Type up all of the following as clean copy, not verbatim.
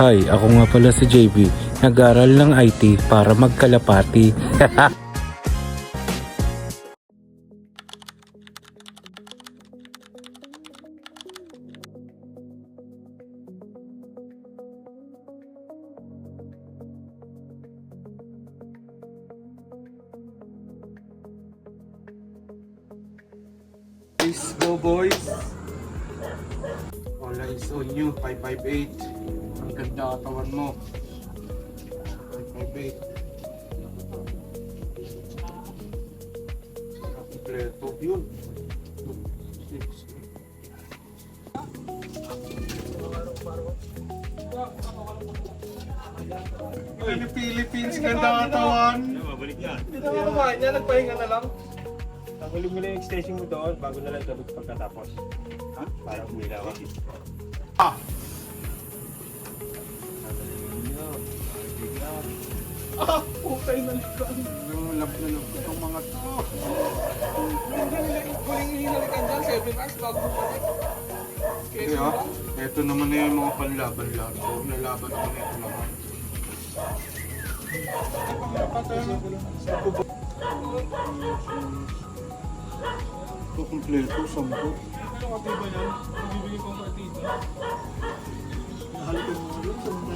Hi, ako nga pala si JB. Nag-aaral ng IT para magkalapati. Let's go, boys! All eyes on you, 558. Ang ganda katawan mo. 558. Kompleto yun. 6. Philippines, ganda katawan. Mabalik yan. Hindi na kumain niya, nagpahinga na lang. Tanggalin mo na yung extension mo doon bago na lang gabit pagkatapos. Ha? Para umila ka. Okay na lang. Lap na lap ko itong mga to. Huling hinalikan dyan, 7 hours bago mo balik. Kaya, eto naman na yung mga panlaban-laban. So, nalaban naman ito naman. Ito kompleto, 10. Ano ka ba yan? Bibili ko ang partida. Nahalikan mo yun, sa mga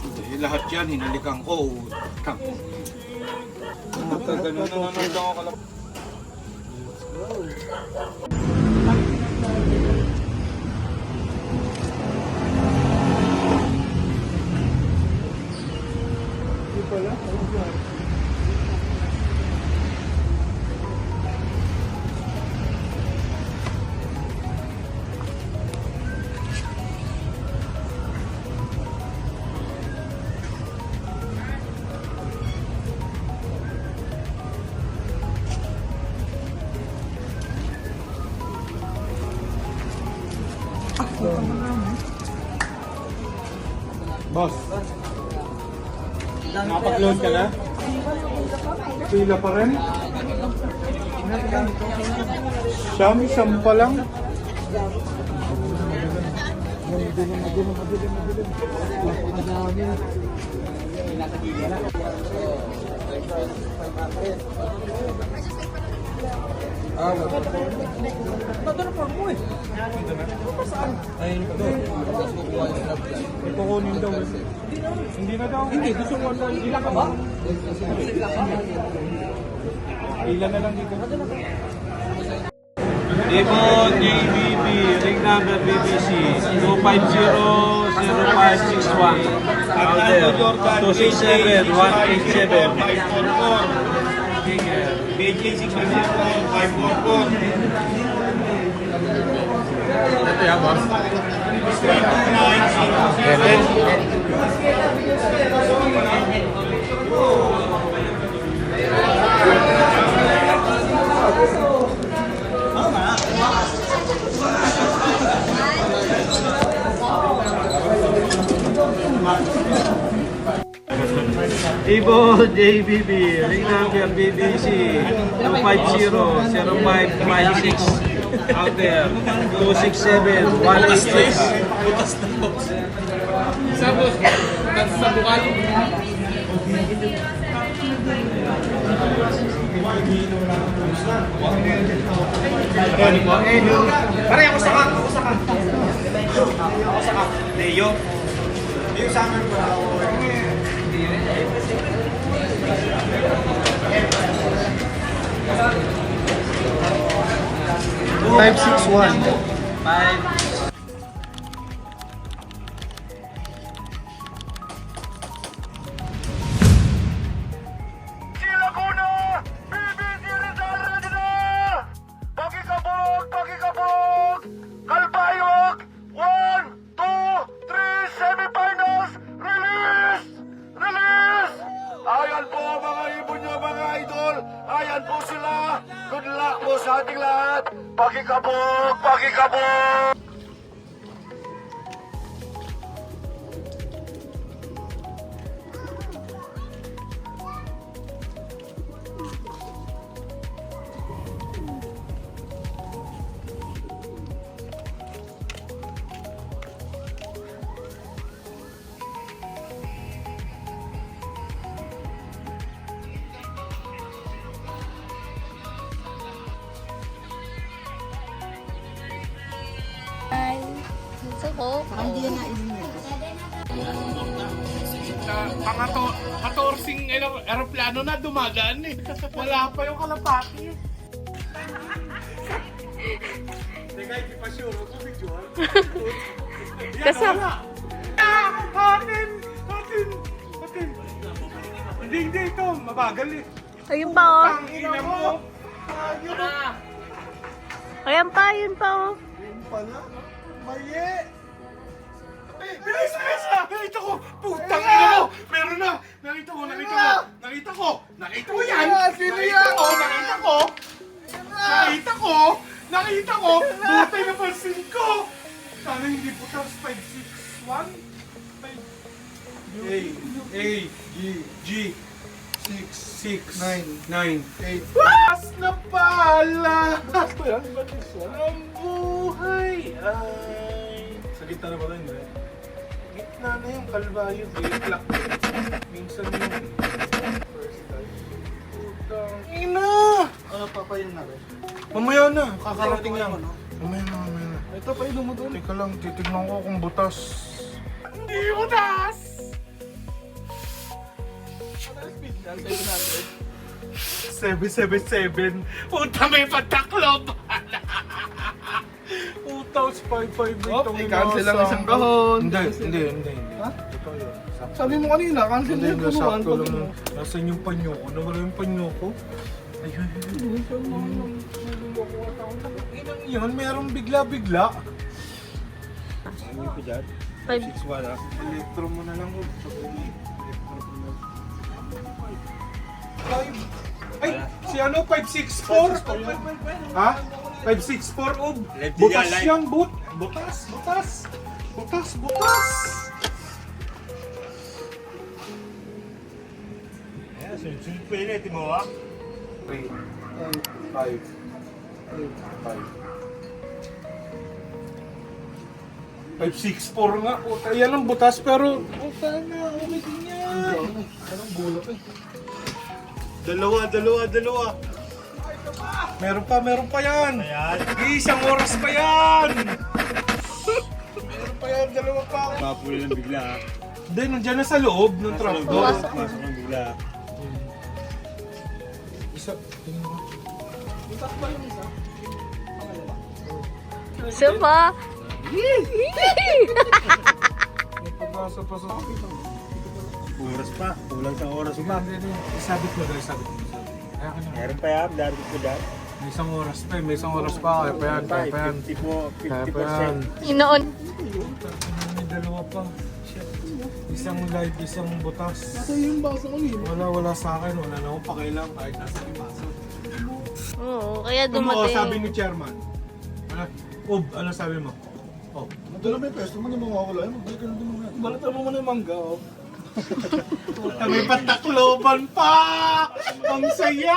Hindi, lahat yan, hinalikan ko. Kang. Ganun na nanonood ako kalap. Boss, nakapag-load ka na? Pila pa rin? Siyam pa lang? Ipukunin daw. Hindi na daw. Hindi, gusto ko na. Ilan ka ba? Ilan na lang dito. Ibo JBB, ring number BBC 250-0561. Out there, 267-187. BJ 654. Ito yan, boss. Ibo JBB, ring number BBC 250-0556. Out there, 267-186. butas na boss. Sabos, sa bukal. Pare, ako sa ka. Leo. Leo sa amin po. 561. Ayan po sila. Good luck po sa ating lahat. Pakikabog! Pakikabog! ko. Pang 14 aeroplano na dumadaan eh. Wala pa yung kalapati. Teka, hindi pa sure. Huwag mo videoan. Kasama. Atin! Hindi ito. Mabagal eh. Ayun pa oh. Ang ina mo. Ayan pa, yun pa oh. Bilis! Nakita ko! Putang ina mo! Meron na! Nakita ko yan! Nakita ko! Butay na pansin ko! Sana hindi po tapos 561? G 6 9 8 Pas na pala! Ang buhay ay... Sa gitna na ba rin, eh? Gitna na yung kalbayo, clock. Minsan yung first time. Putang ina! Papayin na rin. Mamaya na, kakarating lang. Mamaya na. Ito pa ilong mo doon. Teka lang, titignan ko kung butas. Hindi butas! 777. Puta, may pataklo pala. Puta, 5-5 na itong cancel lang isang kahon. Hindi. Ha? Ito yun. Sakto. Sabi mo kanina, cancel Hindi, yung punuan. sakto lang. Nasaan yung panyo ko? Nawala yung panyo ko? Ayun. Inang yun, merong bigla-bigla. Ano ko dyan? 6-1 ah. Elektro mo na lang. Ay, si ano, 564? Ha? 564, Butas yan, butas. Ayan, sunod-sunod pa yun eh, Timo ah. 3, 564 nga. Puta, yan ang butas, pero puta na, ulit niya. Anong bulok eh. Dalawa. Meron pa yan. Ayan. Isang oras pa yan. Meron pa yan, dalawa pa. Papuli lang bigla ah. Hindi, nandiyan na sa loob ng trapdoor. Pasok lang bigla. Isa, tingin mo. Suma. May pag-asa pa sa... Oras pa. Kulang sa oras pa. Isabit mo daw, isabit mo. Kaya ka na. Meron pa yan. Darating ko dyan. May isang oras pa. Kaya pa yan. 50%. Inoon. May dalawa pa. Shit. Isang live, isang butas. Nasa yung baso ko niyo. Wala sa akin. Wala na akong pakialam kahit nasa limaso. Oo, kaya Ano mo, dumating. sabi ni chairman? Ano sabi mo? Oh. Madala may pesto mo na mga wala. Magbalik ka na din mga. Balatan mo muna yung mangga. Puta, may patakloban pa! Ang saya!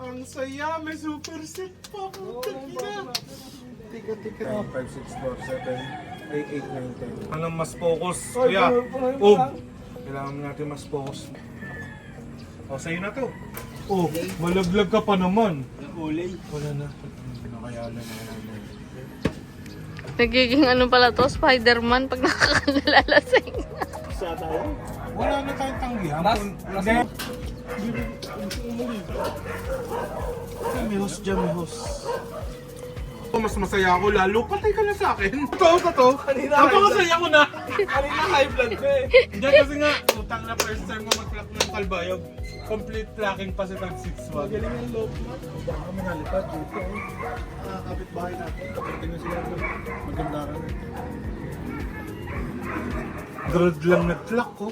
Ang saya! May super set pa! Puta ina! Tika. 5, 6, 4, 7, 8, 9, 10. Anong mas focus? Kuya, kailangan natin mas focus. O, sa'yo na to. Oh, malaglag ka pa naman. Nakulay. Wala na. Nakayalan na. Nagiging ano pala to, Spider-Man pag nakakalalasing. Sa tayo. Wala na tayong tanggihan. May host dyan, may host. Mas masaya ako lalo. Patay ka na sa akin. Totoo. Napakasaya ko na. Kanina high blood ko eh. Hindi kasi nga, utang na first time mo mag-clock ng kalbayog. Complete tracking pa sa tag 6-1. Magaling yung loob mo. Baka kami nalipad dito. Kapit-bahay natin. Kapit na sila doon. Maganda ka na. Grad lang nag-clock ko.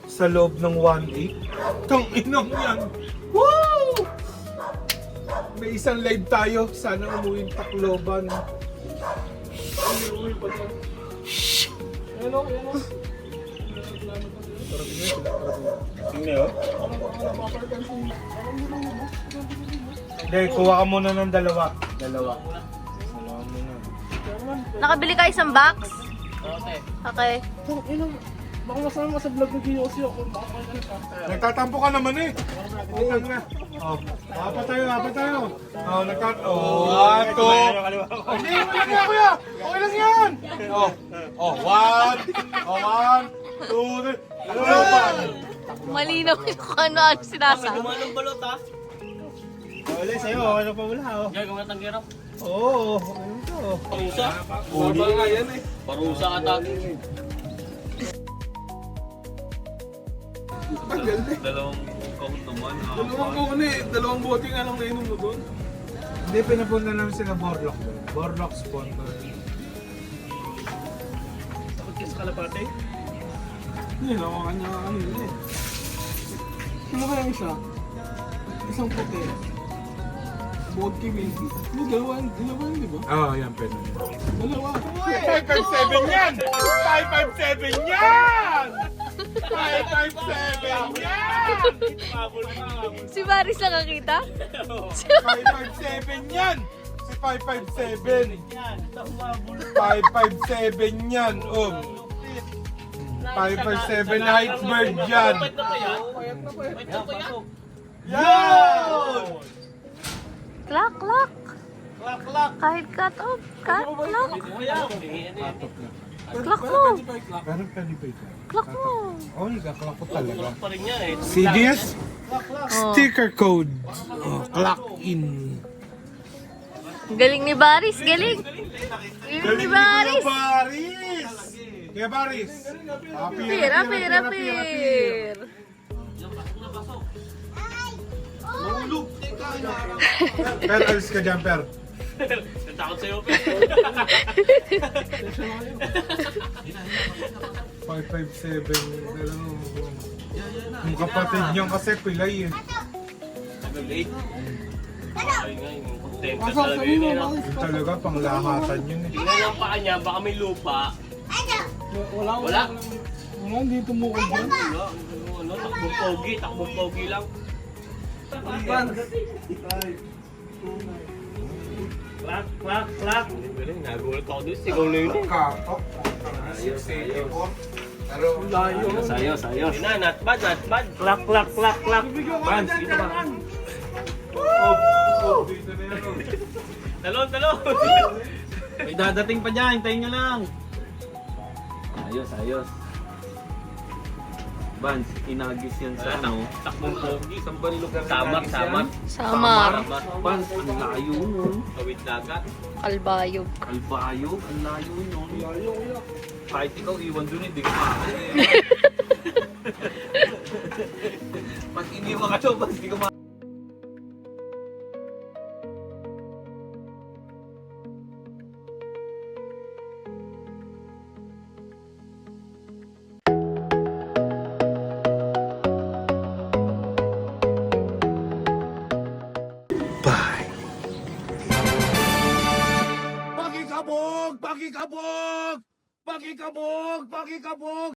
Sa loob ng 1.8. Tang inang yan. Woo! May isang live tayo. Sana umuwi yung Tacloban. Uwi pa siya. Yan o. Tingnan oh. Hindi, kuha ka muna ng dalawa. Dalawa muna. Nakabili ka isang box? Okay. Baka masama sa vlog ng Giyosi ako. Nagtatampo ka naman eh. Utang na. Oh, apat tayo. Oh, ato. Hindi, okay lang yan, kuya. Okay lang yan. One, two, three. Malinaw yung ano sinasabi. Wala sa'yo, wala pa wala. Gagawa ng girap. Oo, ano to? Parusa. Uli nga yan eh. Parusa ka tagi. Tagal eh. Dalawang kahon naman. Dalawang bote nga lang nainom mo doon. Hindi, pinapunta namin sila Borlock doon. Borlock sponsor. Takot ka sa kalapate? Hindi, kanya ano yun eh. Sino ba yung isa? Isang puti. Vodka whiskey. Hindi, dalawa yun, di ba? Oo, yan, pwede. Dalawa. 557 yan! 557 yan! 557 yan! Si Maris nakakita? 557 yan! Si 557. 557 yan, 557 Nightbird yan! Yan! Klak, klak. Kahit cut off. Klak. Klak mo. Pero pwede pa ito. Klak mo. Oo, nagkaklak ko talaga. Pa rin niya eh. CDS? Oh. Sticker code. Clock in. Galing ni Baris, galing. Galing ni Baris. Baris! Kaya Baris! Pira, pira, pir. Per, alis ka dyan, Per. Natakot sa'yo. 557. Yung kapatid niyan kasi pilay eh. Late. Ay nga, yung contento talaga yun eh. No? Yung talaga, panglahatan yun eh. Tingnan lang pa kanya, baka may lupa. Wala. Wala. Wala, hindi tumukod yan. Wala. Ano, takbong pogi lang. Klak. Nagulat ako doon, sigaw na yun eh. Katok. 684. Pero, Sayos. Yun na, not bad. Klak. Bans, dito ba? Talon. May dadating pa dyan, hintayin nyo lang. Ayos. Vans, inagis yan sa ano. Takbong pogi. Saan ba lugar Samar. Samar. Vans, ang layo nun. Tawid dagat. Kalbayog. Albayog, ang layo nun. Kahit ikaw iwan dun, hindi ka maaari. Pag iniwan ka daw, Vans, hindi ka maaari. Pakikabog!